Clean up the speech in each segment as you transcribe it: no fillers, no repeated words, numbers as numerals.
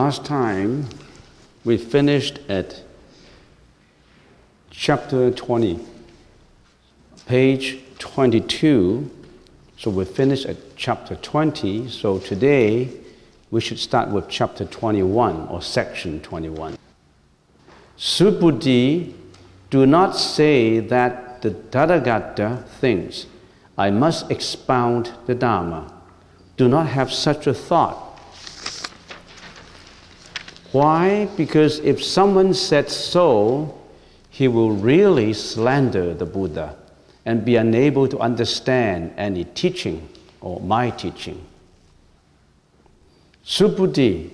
Last time we finished at chapter 20, page 22. So we finished at chapter 20. So today we should start with chapter 21 or section 21. Subhuti, do not say that the Tathagata thinks, I must expound the Dharma. Do not have such a thought. Why? Because if someone said so, he will really slander the Buddha and be unable to understand any teaching or my teaching. Subhuti,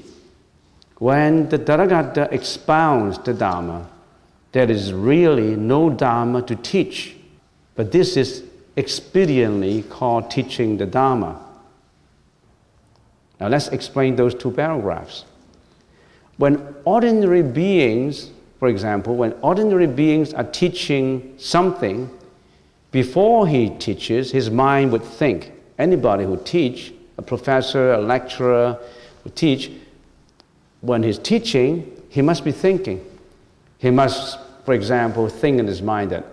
when the Tathagata expounds the Dharma, there is really no Dharma to teach, but this is expediently called teaching the Dharma. Now let's explain those two paragraphs. When ordinary beings, for example, when ordinary beings are teaching something, before he teaches, his mind would think. Anybody who teach, a professor, a lecturer who teach, when he's teaching, he must be thinking. He must, for example, think in his mind that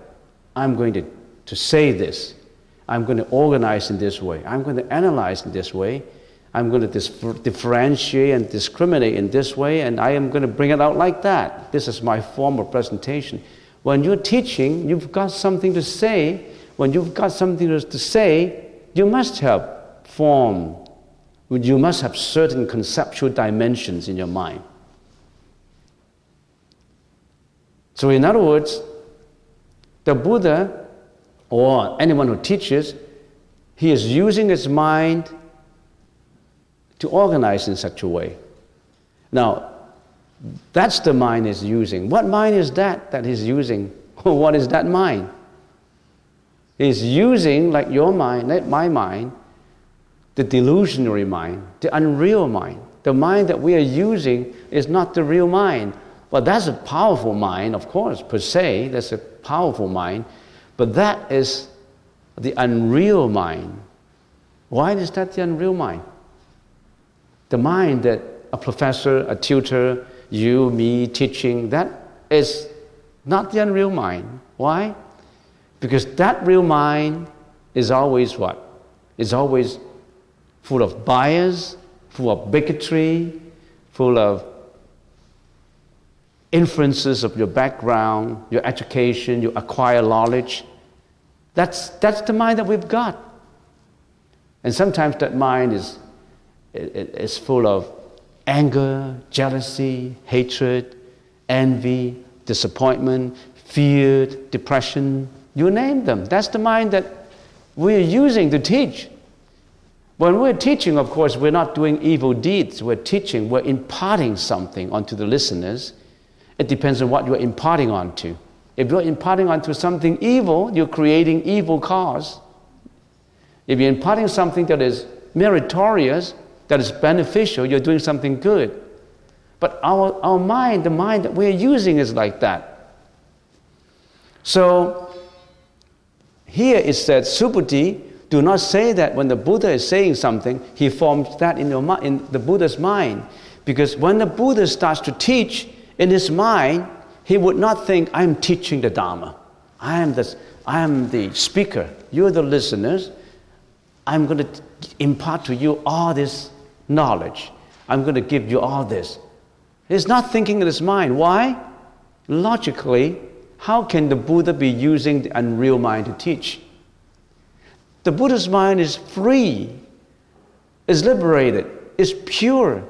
I'm going to say this. I'm going to organize in this way. I'm going to analyze in this way. I'm going to differentiate and discriminate in this way, and I am going to bring it out like that. This is my form of presentation. When you're teaching, you've got something to say. When you've got something to say, you must have form. You must have certain conceptual dimensions in your mind. So in other words, the Buddha, or anyone who teaches, he is using his mind to organize in such a way. Now, that's the mind he's using. What mind is that he's using? What is that mind? He's using, like your mind, like my mind, the delusionary mind, the unreal mind. The mind that we are using is not the real mind. Well, that's a powerful mind, of course, per se, that's a powerful mind, but that is the unreal mind. Why is that the unreal mind? The mind that a professor, a tutor, you, me, teaching, that is not the unreal mind. Why? Because that real mind is always what? Is always full of bias, full of bigotry, full of influences of your background, your education, your acquired knowledge. That's the mind that we've got. And sometimes that mind is full of anger, jealousy, hatred, envy, disappointment, fear, depression, you name them. That's the mind that we're using to teach. When we're teaching, of course, we're not doing evil deeds. We're teaching, we're imparting something onto the listeners. It depends on what you're imparting onto. If you're imparting onto something evil, you're creating evil cause. If you're imparting something that is meritorious, that is beneficial, you're doing something good. But our mind, the mind that we're using is like that. So, here it said, Subhuti, do not say that when the Buddha is saying something, he forms that in the Buddha's mind. Because when the Buddha starts to teach, in his mind, he would not think, I'm teaching the Dharma. I am the speaker. You're the listeners. I'm going to impart to you all this knowledge. I'm going to give you all this. He's not thinking in his mind. Why? Logically, how can the Buddha be using the unreal mind to teach? The Buddha's mind is free, is liberated, is pure.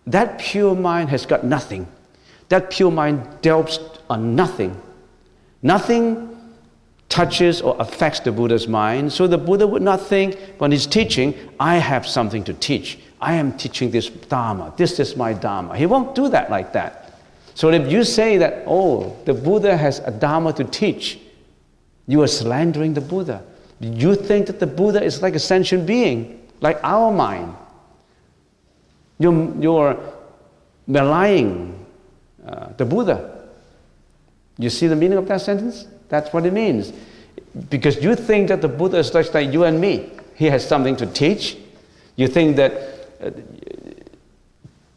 That pure mind has got nothing. That pure mind delves on nothing. Nothing touches or affects the Buddha's mind. So the Buddha would not think when he's teaching, I have something to teach. I am teaching this Dharma. This is my Dharma. He won't do that like that. So if you say that, oh, the Buddha has a Dharma to teach, you are slandering the Buddha. You think that the Buddha is like a sentient being, like our mind. You're maligning the Buddha. You see the meaning of that sentence? That's what it means. Because you think that the Buddha is just like you and me. He has something to teach. You think that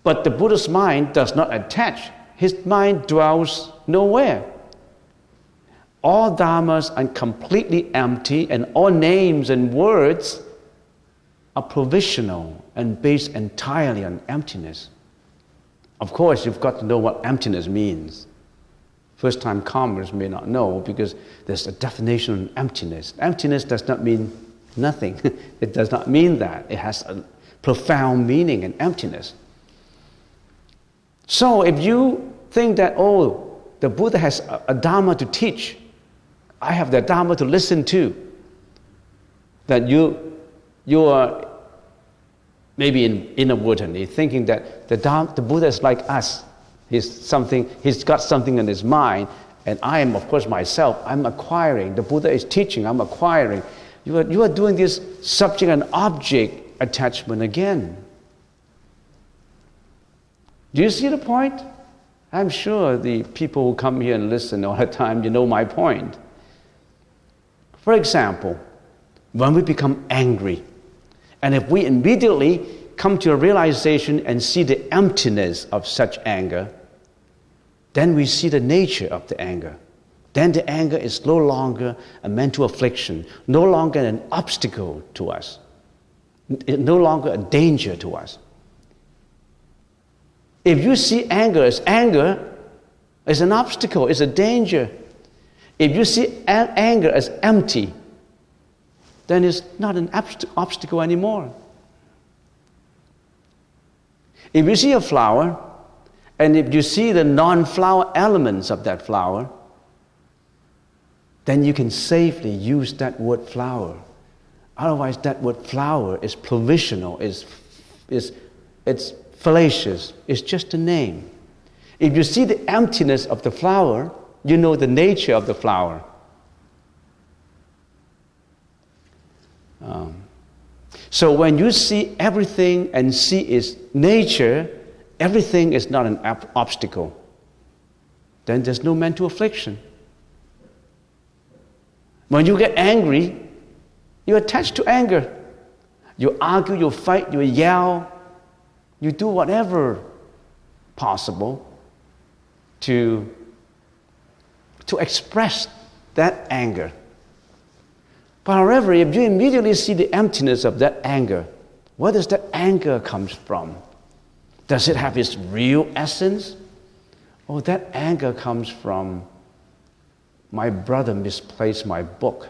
But the Buddha's mind does not attach. His mind dwells nowhere. All dharmas are completely empty, and all names and words are provisional and based entirely on emptiness. Of course, you've got to know what emptiness means. First-time comers may not know because there's a definition of emptiness. Emptiness does not mean nothing. It does not mean that. It has a profound meaning in emptiness. So if you think that, oh, the Buddha has a Dharma to teach, I have the Dharma to listen to, that you are maybe inadvertently thinking that the Buddha is like us. He's got something in his mind, and I am, of course, myself. I'm acquiring. The Buddha is teaching. I'm acquiring. You are doing this subject and object attachment again. Do you see the point? I'm sure the people who come here and listen all the time, you know my point. For example, when we become angry, and if we immediately come to a realization and see the emptiness of such anger, then we see the nature of the anger. Then the anger is no longer a mental affliction, no longer an obstacle to us, no longer a danger to us. If you see anger as an obstacle, it's a danger. If you see anger as empty, then it's not an obstacle anymore. If you see a flower, and if you see the non-flower elements of that flower, then you can safely use that word flower. Otherwise, that word flower is provisional, it's fallacious, it's just a name. If you see the emptiness of the flower, you know the nature of the flower. So when you see everything and see its nature, everything is not an obstacle. Then there's no mental affliction. When you get angry, you're attached to anger. You argue, you fight, you yell, you do whatever possible to express that anger. But however, if you immediately see the emptiness of that anger, where does that anger come from? Does it have its real essence? Oh, that anger comes from my brother misplaced my book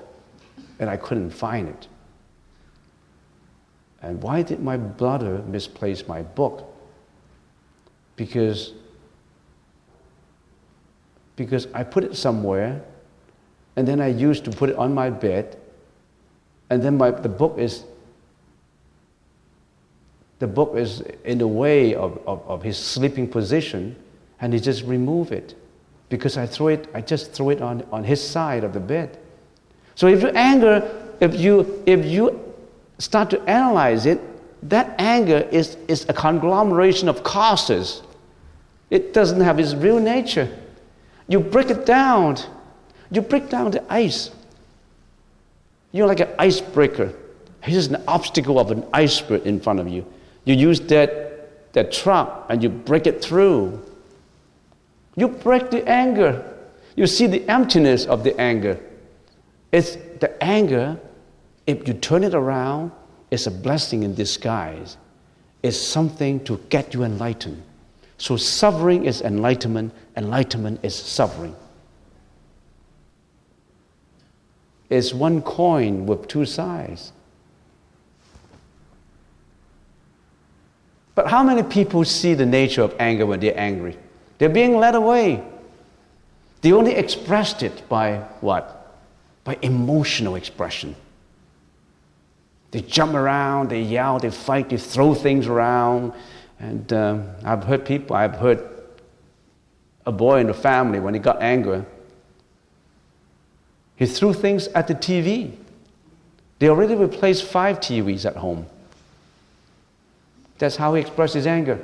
and I couldn't find it. And why did my brother misplace my book? Because I put it somewhere, and then I used to put it on my bed, and then the book is in the way of his sleeping position, and he just removed it because I just throw it on his side of the bed. So if you start to analyze it, that anger is a conglomeration of causes. It doesn't have its real nature. You break it down. You break down the ice. You're like an icebreaker. Here's an obstacle of an iceberg in front of you. You use that truck and you break it through. You break the anger. You see the emptiness of the anger. It's the anger, if you turn it around, it's a blessing in disguise. It's something to get you enlightened. So suffering is enlightenment, enlightenment is suffering. It's one coin with two sides. But how many people see the nature of anger when they're angry? They're being led away. They only expressed it by what? By emotional expression. They jump around, they yell, they fight, they throw things around. And I've heard a boy in the family, when he got angry, he threw things at the TV. They already replaced 5 TVs at home. That's how he expressed his anger.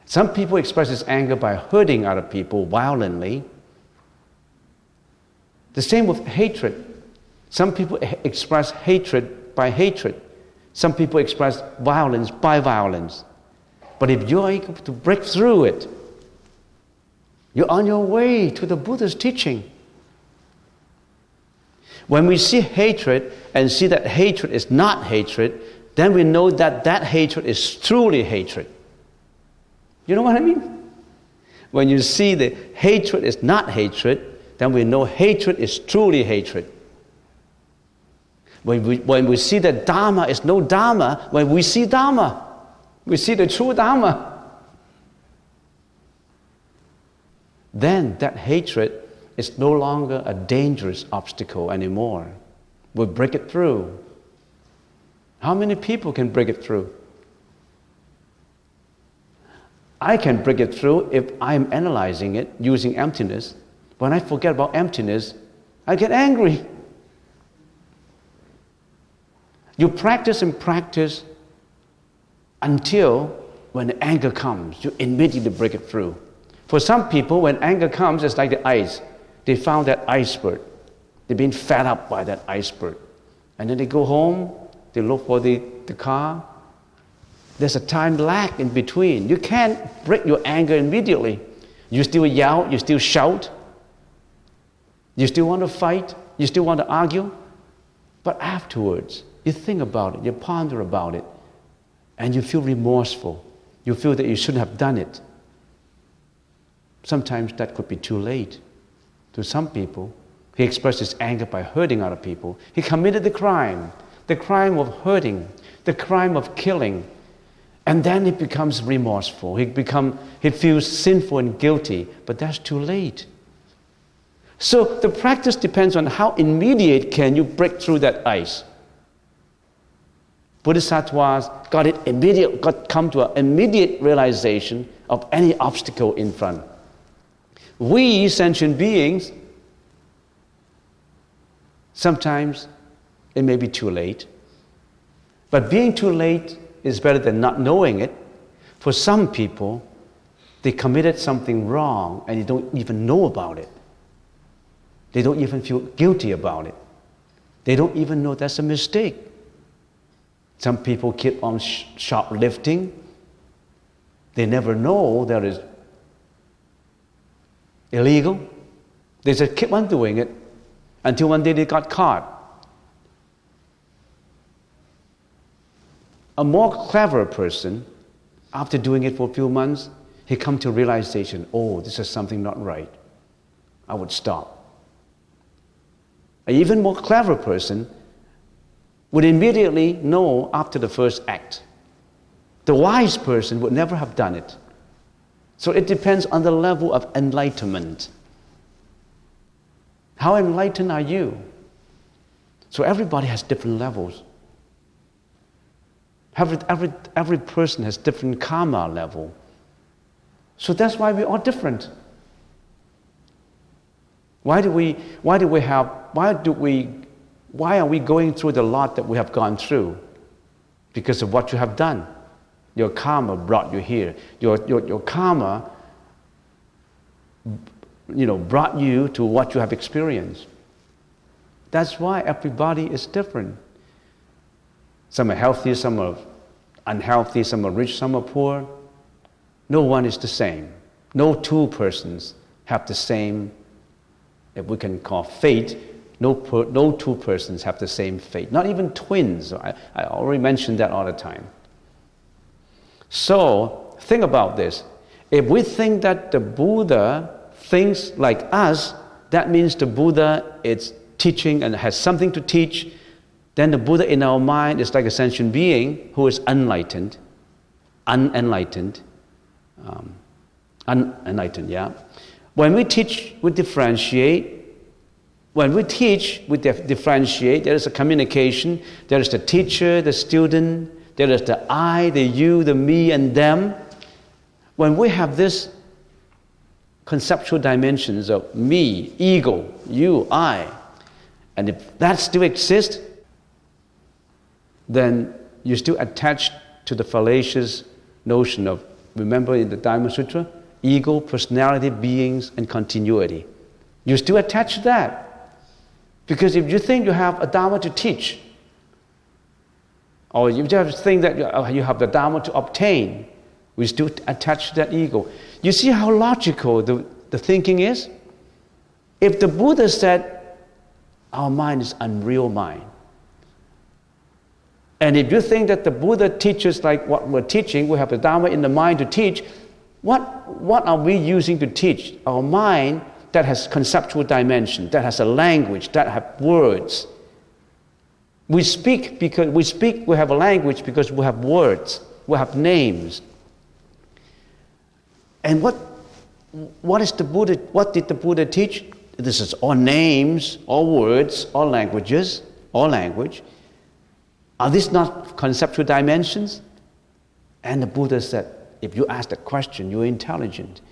Some people express his anger by hurting other people violently. The same with hatred. Some people express hatred by hatred. Some people express violence by violence. But if you're able to break through it, you're on your way to the Buddha's teaching. When we see hatred and see that hatred is not hatred, then we know that that hatred is truly hatred. You know what I mean? When you see the hatred is not hatred, then we know hatred is truly hatred. When we see that Dharma is no Dharma, when we see Dharma, we see the true Dharma, then that hatred is no longer a dangerous obstacle anymore. We break it through. How many people can break it through? I can break it through if I'm analyzing it using emptiness. When I forget about emptiness, I get angry. You practice and practice until when the anger comes, you immediately break it through. For some people, when anger comes, it's like the ice. They found that iceberg. They've been fed up by that iceberg. And then they go home, they look for the car. There's a time lag in between. You can't break your anger immediately. You still yell, you still shout. You still want to fight, you still want to argue. But afterwards, you think about it, you ponder about it, and you feel remorseful. You feel that you shouldn't have done it. Sometimes that could be too late. To some people, he expresses anger by hurting other people. He committed the crime of hurting, the crime of killing. And then he becomes remorseful. He feels sinful and guilty, but that's too late. So the practice depends on how immediate can you break through that ice. Bodhisattvas come to an immediate realization of any obstacle in front. We sentient beings, sometimes it may be too late. But being too late is better than not knowing it. For some people, they committed something wrong and they don't even know about it. They don't even feel guilty about it. They don't even know that's a mistake. Some people keep on shoplifting. They never know that is illegal. They just keep on doing it until one day they got caught. A more clever person, after doing it for a few months, he comes to realization, oh, this is something not right. I would stop. An even more clever person would immediately know after the first act. The wise person would never have done it. So it depends on the level of enlightenment. How enlightened are you? So everybody has different levels. Every person has different karma level. So that's why we're all different. Why are we going through the lot that we have gone through? Because of what you have done. Your karma brought you here. Your karma, brought you to what you have experienced. That's why everybody is different. Some are healthy, some are unhealthy, some are rich, some are poor. No one is the same. No two persons have the same, if we can call fate. No two persons have the same fate. Not even twins. I already mentioned that all the time. So, think about this. If we think that the Buddha thinks like us, that means the Buddha is teaching and has something to teach. Then the Buddha in our mind is like a sentient being who is unenlightened. When we teach, we differentiate. When we teach, we differentiate. There is a communication. There is the teacher, the student. There is the I, the you, the me, and them. When we have this conceptual dimensions of me, ego, you, I, and if that still exists, then you're still attached to the fallacious notion of, remember in the Dharma Sutra, ego, personality, beings, and continuity. You're still attached to that. Because if you think you have a Dharma to teach, or you just think that you have the Dharma to obtain, We still attach to that ego. You see how logical the thinking is? If the Buddha said, our mind is unreal mind, and if you think that the Buddha teaches like what we're teaching, we have the Dharma in the mind to teach, what are we using to teach? Our mind that has conceptual dimension, that has a language, that has words. We speak, we have a language because we have words, we have names. And what did the Buddha teach? This is all names, all words, all languages, all language. Are these not conceptual dimensions? And the Buddha said, if you ask that question, you're intelligent.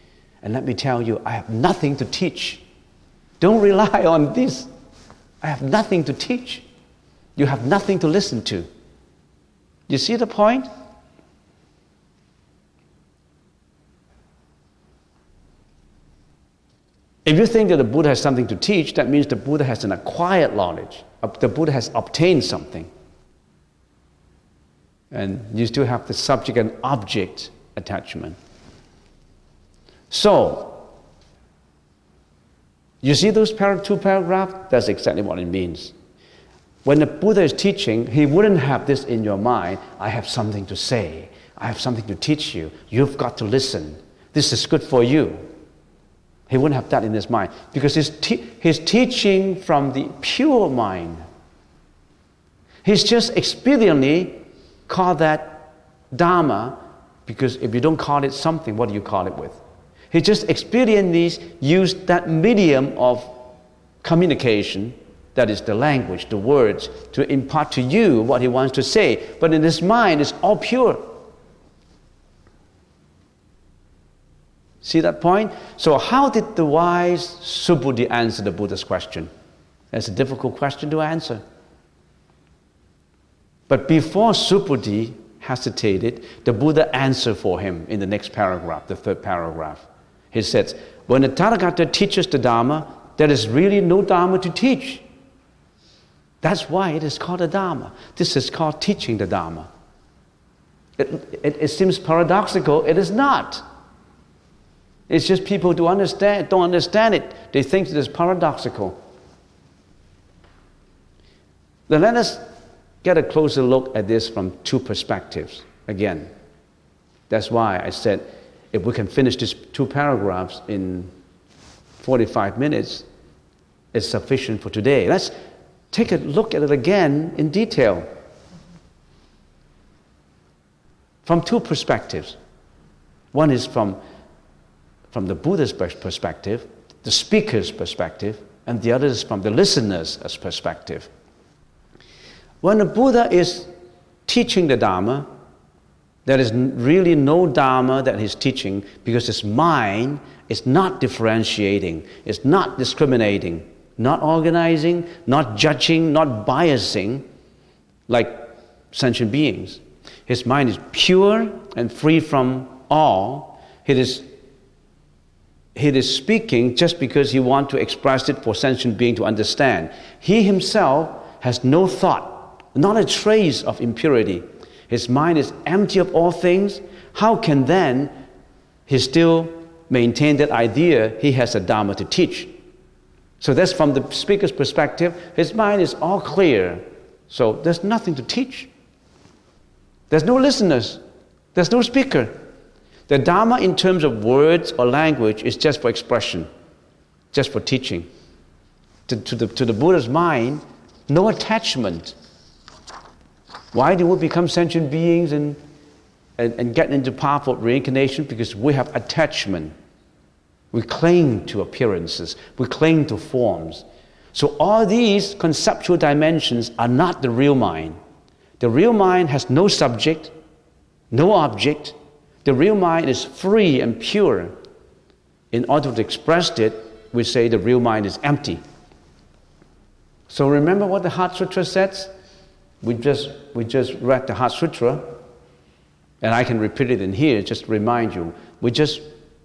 And let me tell you, I have nothing to teach. Don't rely on this. I have nothing to teach. You have nothing to listen to. You see the point? If you think that the Buddha has something to teach, that means the Buddha has an acquired knowledge. The Buddha has obtained something. And you still have the subject and object attachment. So, you see those two paragraphs? That's exactly what it means. When the Buddha is teaching, he wouldn't have this in your mind. I have something to say. I have something to teach you. You've got to listen. This is good for you. He wouldn't have that in his mind because he's teaching from the pure mind. He's just expediently called that Dharma because if you don't call it something, what do you call it with? He just expediently used that medium of communication, that is the language, the words, to impart to you what he wants to say. But in his mind, it's all pure. See that point? So how did the wise Subhuti answer the Buddha's question? That's a difficult question to answer. But before Subhuti hesitated, the Buddha answered for him in the next paragraph, the third paragraph. He says, when the Tathagata teaches the Dharma, there is really no Dharma to teach. That's why it is called a Dharma. This is called teaching the Dharma. It seems paradoxical. It is not. It's just people don't understand it. They think it is paradoxical. Then let us get a closer look at this from two perspectives. Again, that's why I said if we can finish these two paragraphs in 45 minutes, it's sufficient for today. Let's take a look at it again in detail. From two perspectives. One is from the Buddha's perspective, the speaker's perspective, and the other is from the listener's perspective. When the Buddha is teaching the Dharma, there is really no Dharma that he's teaching because his mind is not differentiating, it's not discriminating, not organizing, not judging, not biasing like sentient beings. His mind is pure and free from all. He is speaking just because he wants to express it for sentient being to understand. He himself has no thought, not a trace of impurity. His mind is empty of all things. How can then he still maintain that idea he has a Dharma to teach? So that's from the speaker's perspective. His mind is all clear. So there's nothing to teach. There's no listeners. There's no speaker. The Dharma in terms of words or language is just for expression, just for teaching. To the Buddha's mind, no attachment. Why do we become sentient beings and get into path of reincarnation? Because we have attachment. We cling to appearances. We cling to forms. So all these conceptual dimensions are not the real mind. The real mind has no subject, no object. The real mind is free and pure. In order to express it, we say the real mind is empty. So remember what the Heart Sutra says? We just read the Heart Sutra, and I can repeat it in here, just to remind you. We just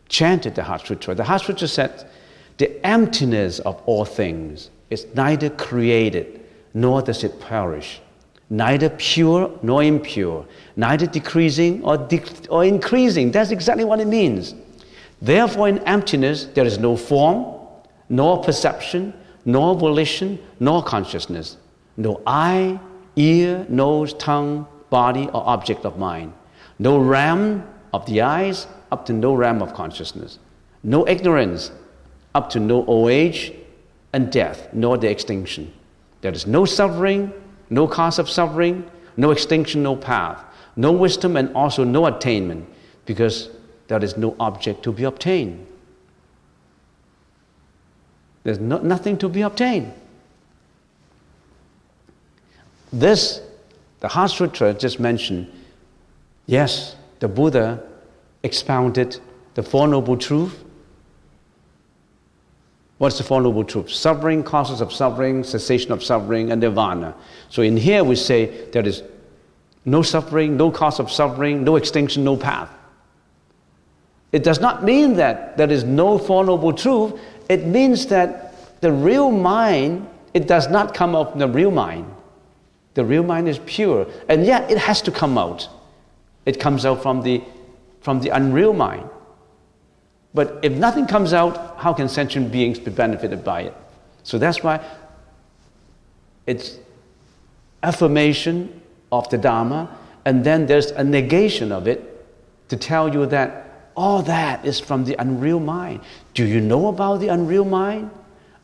chanted the Heart Sutra. The Heart Sutra said, the emptiness of all things is neither created nor does it perish. neither pure nor impure, neither decreasing or increasing. That's exactly what it means. Therefore, in emptiness, there is no form, nor perception, nor volition, nor consciousness, no eye, ear, nose, tongue, body, or object of mind, no realm of the eyes up to no realm of consciousness, no ignorance up to no old age and death, nor the extinction. There is no suffering, no cause of suffering, no extinction, no path, no wisdom, and also no attainment, because there is no object to be obtained. There's nothing to be obtained. This, the Heart Sutra just mentioned, yes, the Buddha expounded the Four Noble Truths. What's the Four Noble Truths? Suffering, causes of suffering, cessation of suffering, and nirvana. So in here we say there is no suffering, no cause of suffering, no extinction, no path. It does not mean that there is no Four Noble Truths. It means that the real mind, it does not come out from the real mind. The real mind is pure, and yet it has to come out. It comes out from the unreal mind. But if nothing comes out, how can sentient beings be benefited by it? So that's why it's affirmation of the Dharma, and then there's a negation of it to tell you that all that is from the unreal mind. Do you know about the unreal mind?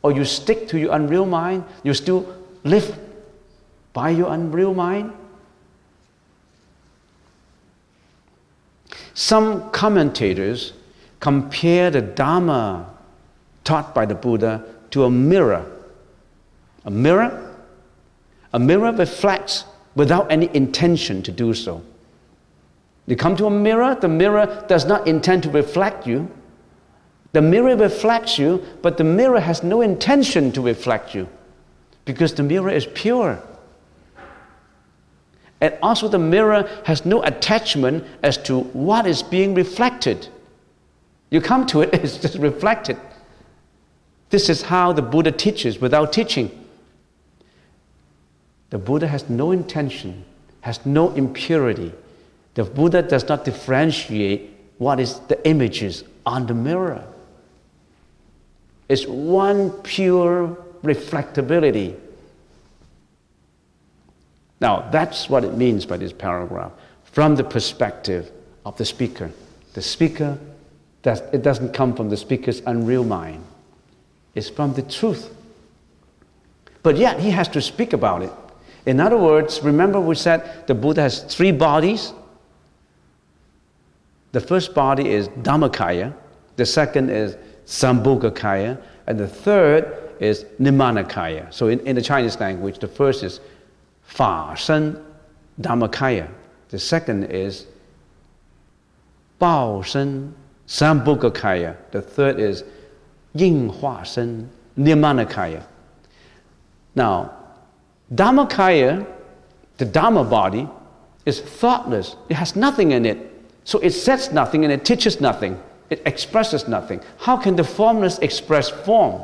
Or you stick to your unreal mind? You still live by your unreal mind? Some commentators compare the Dharma taught by the Buddha to a mirror. A mirror reflects without any intention to do so. You come to a mirror, the mirror does not intend to reflect you. The mirror reflects you, but the mirror has no intention to reflect you because the mirror is pure. And also the mirror has no attachment as to what is being reflected. You come to it, it's just reflected. This is how the Buddha teaches without teaching. The Buddha has no intention, has no impurity. The Buddha does not differentiate what is the images on the mirror. It's one pure reflectability. Now, that's what it means by this paragraph, from the perspective of the speaker. The speaker, it doesn't come from the speaker's unreal mind. It's from the truth. But yet, he has to speak about it. In other words, remember we said the Buddha has three bodies. The first body is Dharmakaya, the second is Sambhogakaya, and the third is Nimanakaya. So in the Chinese language, the first is Fa Shen Dharmakaya. The second is Bao Shen Sambhogakaya. The third is Ying Hua Shen Nimanakaya. Now, Dharmakaya, the Dharma body, is thoughtless. It has nothing in it. So it says nothing and it teaches nothing. It expresses nothing. How can the formless express form?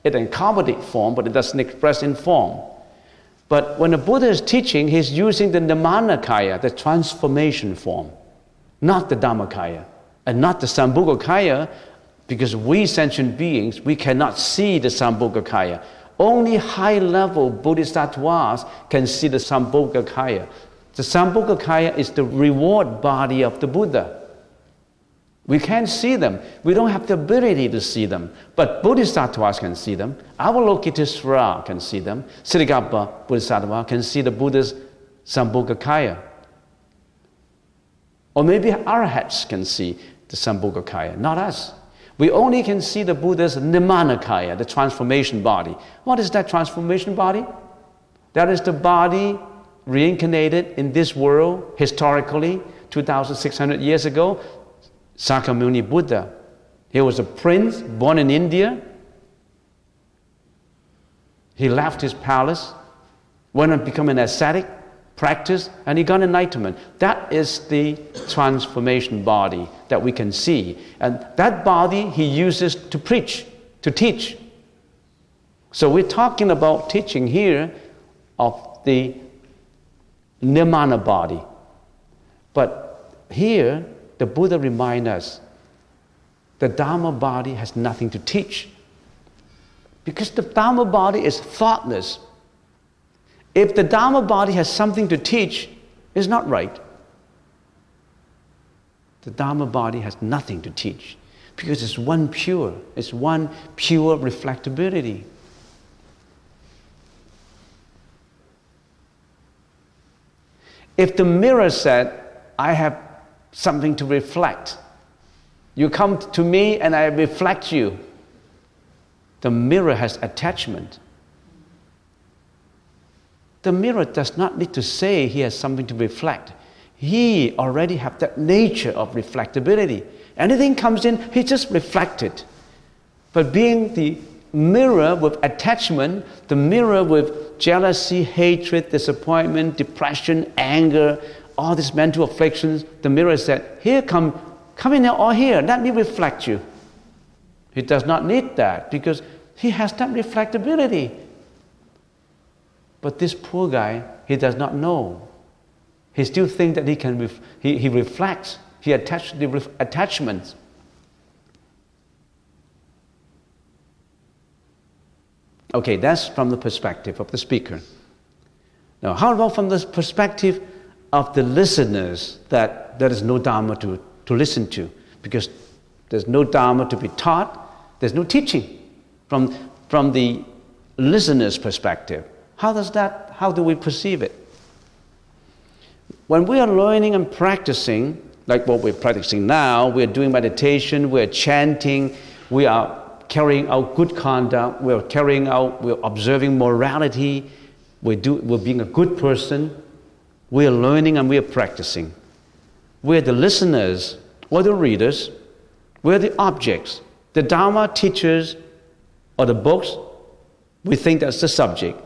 It accommodates form, but it doesn't express in form. But when the Buddha is teaching, he's using the Nimanakaya, the transformation form, not the Dharmakaya, and not the Sambhogakaya, because we sentient beings, we cannot see the Sambhogakaya. Only high-level bodhisattvas can see the Sambhogakaya. The Sambhogakaya is the reward body of the Buddha. We can't see them. We don't have the ability to see them. But bodhisattvas can see them. Avalokitesvara can see them. Siddhagarbha bodhisattva can see the Buddha's Sambhogakaya. Or maybe arahats can see the Sambhogakaya, not us. We only can see the Buddha's Nimanakaya, the transformation body. What is that transformation body? That is the body reincarnated in this world historically 2,600 years ago. Sakyamuni Buddha. He was a prince born in India. He left his palace, went and became an ascetic, practiced, and he got enlightenment. That is the transformation body that we can see. And that body he uses to preach, to teach. So we're talking about teaching here of the nirvana body. But here, the Buddha reminds us the Dharma body has nothing to teach. Because the Dharma body is thoughtless. If the Dharma body has something to teach, it's not right. The Dharma body has nothing to teach because it's one pure reflectability. If the mirror said, I have something to reflect, you come to me and I reflect you, the mirror has attachment. The mirror does not need to say he has something to reflect. He already has that nature of reflectability. Anything comes in, he just reflects it. But being the mirror with attachment, the mirror with jealousy, hatred, disappointment, depression, anger, all these mental afflictions, the mirror said, here, come in here or here, let me reflect you. He does not need that because he has that reflectability. But this poor guy, he does not know. He still thinks that he reflects, he attaches the attachments. Okay, that's from the perspective of the speaker. Now, how about from the perspective of the listeners, that there is no Dharma to listen to? Because there's no Dharma to be taught, there's no teaching. From the listener's perspective, how do we perceive it? When we are learning and practicing, like what we're practicing now, we're doing meditation, we're chanting, we are carrying out good conduct, we're observing morality, we're being a good person, we're learning and we're practicing. We're the listeners, or the readers, we're the objects. The Dharma teachers or the books, we think that's the subject.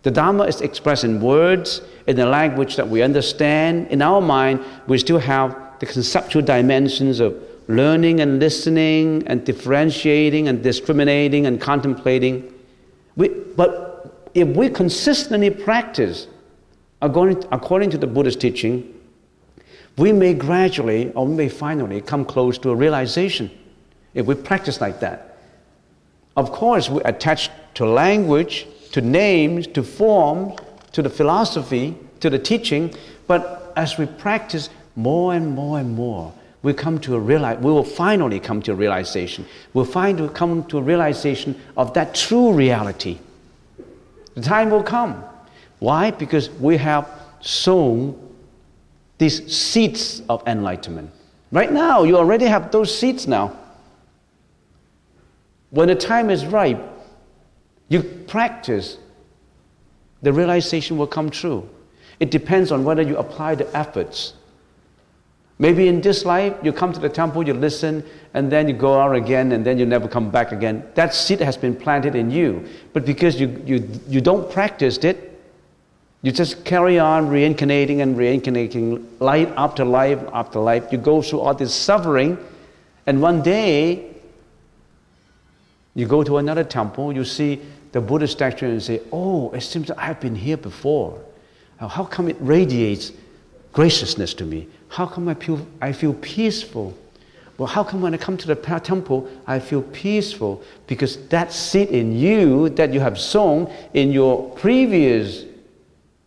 The Dharma is expressed in words, in the language that we understand. In our mind, we still have the conceptual dimensions of learning and listening and differentiating and discriminating and contemplating. But if we consistently practice according to the Buddha's teaching, we may gradually or we may finally come close to a realization if we practice like that. Of course, we attach to language, to names, to form, to the philosophy, to the teaching, but as we practice more and more and more, we will finally come to a realization. We'll come to a realization of that true reality. The time will come. Why? Because we have sown these seeds of enlightenment. Right now, you already have those seeds now. When the time is ripe, you practice, the realization will come true. It depends on whether you apply the efforts. Maybe in this life, you come to the temple, you listen, and then you go out again, and then you never come back again. That seed has been planted in you. But because you don't practice it, you just carry on reincarnating and reincarnating, life after life after life. You go through all this suffering, and one day, you go to another temple, you see the Buddha statue and you say, oh, it seems that I've been here before. How come it radiates graciousness to me? How come I feel peaceful? Well, how come when I come to the temple, I feel peaceful? Because that seed in you that you have sown in your previous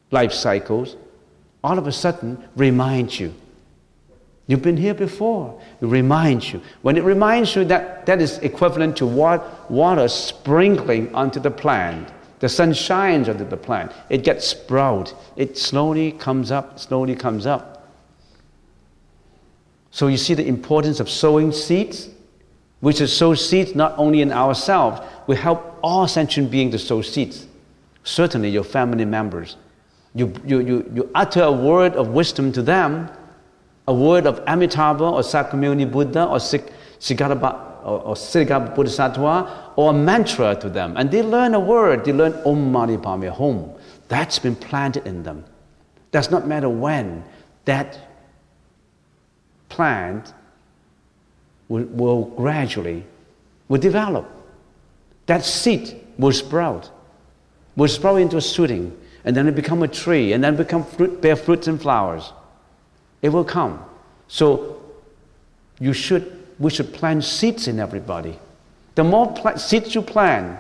life cycles, all of a sudden reminds you. You've been here before. It reminds you. When it reminds you, that is equivalent to water sprinkling onto the plant. The sun shines onto the plant. It gets sprout. It slowly comes up, slowly comes up. So you see the importance of sowing seeds, which is sow seeds not only in ourselves, we help all sentient beings to sow seeds. Certainly your family members. You utter a word of wisdom to them, a word of Amitabha or Sakyamuni Buddha or Siddhartha Bodhisattva or a mantra to them. And they learn a word, they learn Om Mani Padme Hum. That's been planted in them. Does not matter when that plant will gradually develop. That seed will sprout into a shooting, and then it become a tree, and then become bear fruits and flowers. It will come. So we should plant seeds in everybody. The more seeds you plant,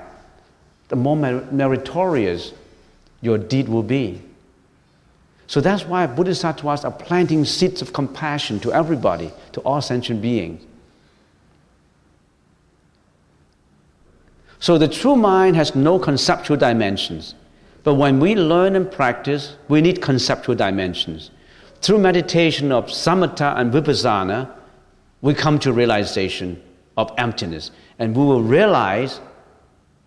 the more meritorious your deed will be. So that's why Bodhisattvas are planting seeds of compassion to everybody, to all sentient beings. So the true mind has no conceptual dimensions. But when we learn and practice, we need conceptual dimensions. Through meditation of samatha and vipassana, we come to realization of emptiness. And we will realize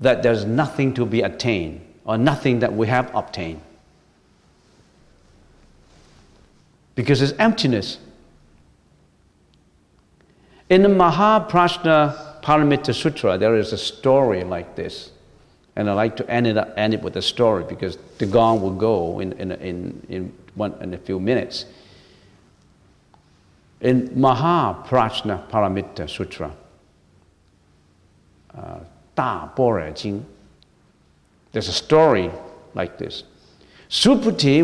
that there's nothing to be attained, or nothing that we have obtained. Because it's emptiness. In the Mahaprajna Paramita Sutra, there is a story like this. And I like to end it with a story, because the gong will go in a few minutes. In Mahaprajna Paramita Sutra, 大般若经, there's a story like this. Subhuti,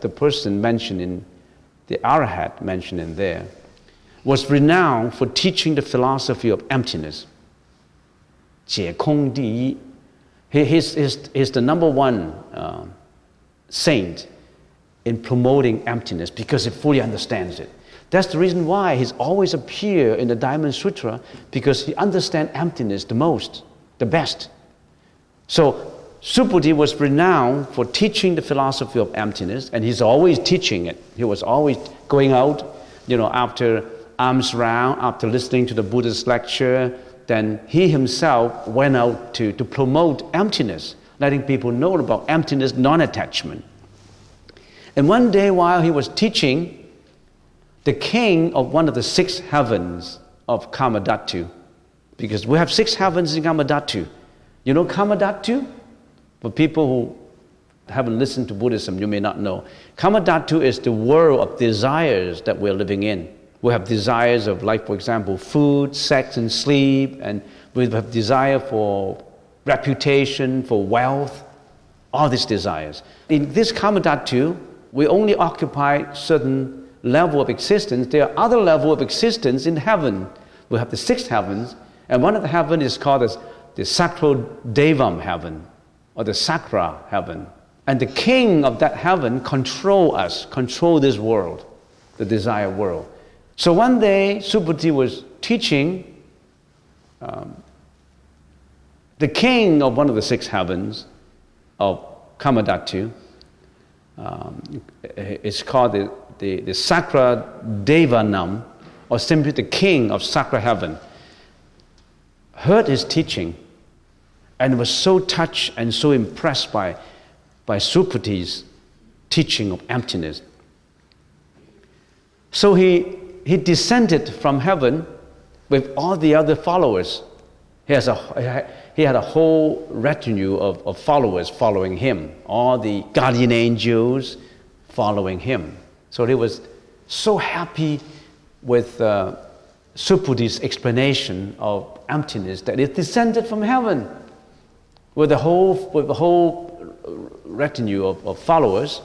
the person mentioned in the Arahat mentioned in there, was renowned for teaching the philosophy of emptiness. 解空第一. He's the number one saint in promoting emptiness, because he fully understands it. That's the reason why he's always appear in the Diamond Sutra, because he understands emptiness the most, the best. So Subhuti was renowned for teaching the philosophy of emptiness, and he's always teaching it. He was always going out, after alms round, after listening to the Buddhist lecture, then he himself went out to promote emptiness, letting people know about emptiness, non-attachment. And one day while he was teaching, the king of one of the 6 heavens of Kamadhatu, because we have 6 heavens in Kamadhatu. You know Kamadhatu? For people who haven't listened to Buddhism, you may not know. Kamadhatu is the world of desires that we're living in. We have desires of, like, for example, food, sex, and sleep, and we have desire for reputation, for wealth, all these desires. In this Kamadhatu, we only occupy certain level of existence. There are other levels of existence in heaven. We have the 6 heavens, and one of the heavens is called as the Sakrodevam heaven, or the Sakra heaven. And the king of that heaven control this world, the desire world. So one day, Subhuti was teaching the king of one of the 6 heavens of Kamadhatu. It's called the Sakra Devanam, or simply the king of Sakra heaven, heard his teaching and was so touched and so impressed by Subhuti's teaching of emptiness. So he descended from heaven with all the other followers. He had a whole retinue of followers following him, all the guardian angels following him. So he was so happy with Subhuti's explanation of emptiness that it descended from heaven with a whole retinue of followers.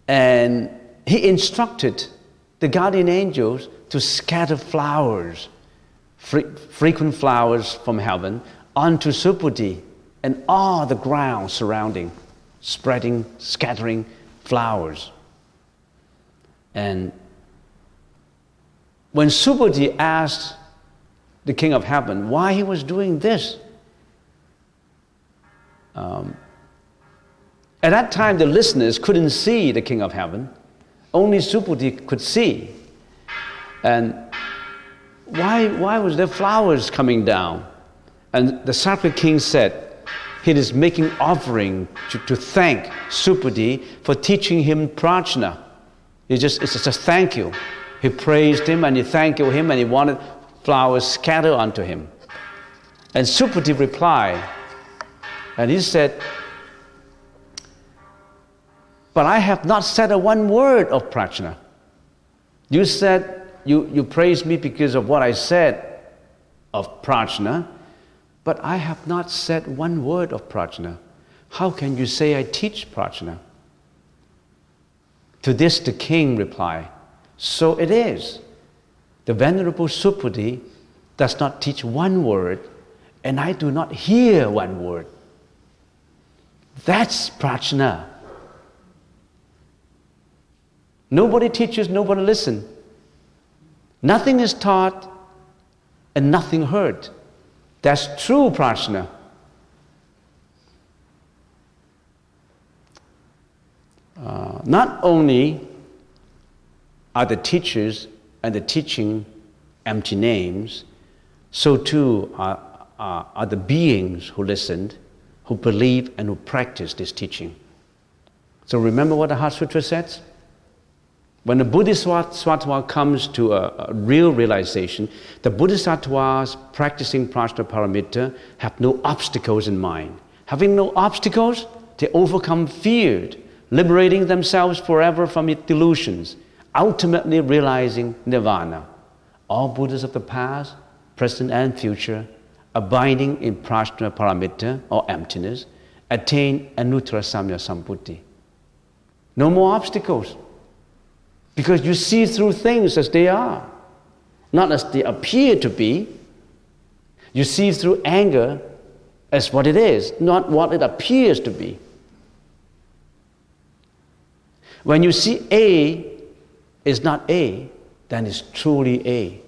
And he instructed the guardian angels to scatter flowers, frequent flowers from heaven, onto Subhuti and all the ground surrounding, scattering flowers. And when Subhuti asked the king of heaven why he was doing this, at that time the listeners couldn't see the king of heaven. Only Subhuti could see. And why was there flowers coming down? And the sacred king said, he is making offering to thank Subhuti for teaching him prajna. It's just thank you. He praised him and he thanked him and he wanted flowers scattered onto him. And Subhuti replied, and he said, but I have not said one word of prajna. You said you praised me because of what I said of prajna, But I have not said one word of prajna. How can you say I teach prajna? To this the king replied, so it is. The Venerable Subhuti does not teach one word, and I do not hear one word. That's prajna. Nobody teaches, nobody listens. Nothing is taught and nothing heard. That's true prajna. Not only are the teachers and the teaching empty names, so too are the beings who listened, who believe and who practice this teaching. So remember what the Heart Sutra says? When the Bodhisattva comes to a real realization, the Bodhisattvas practicing prajna paramita have no obstacles in mind. Having no obstacles, they overcome fear, liberating themselves forever from its delusions, ultimately realizing nirvana. All Buddhas of the past, present and future, abiding in prajna paramita or emptiness, attain anuttara samya sambuddhi. No more obstacles. Because you see through things as they are, not as they appear to be. You see through anger as what it is, not what it appears to be. When you see A is not A, then it's truly A.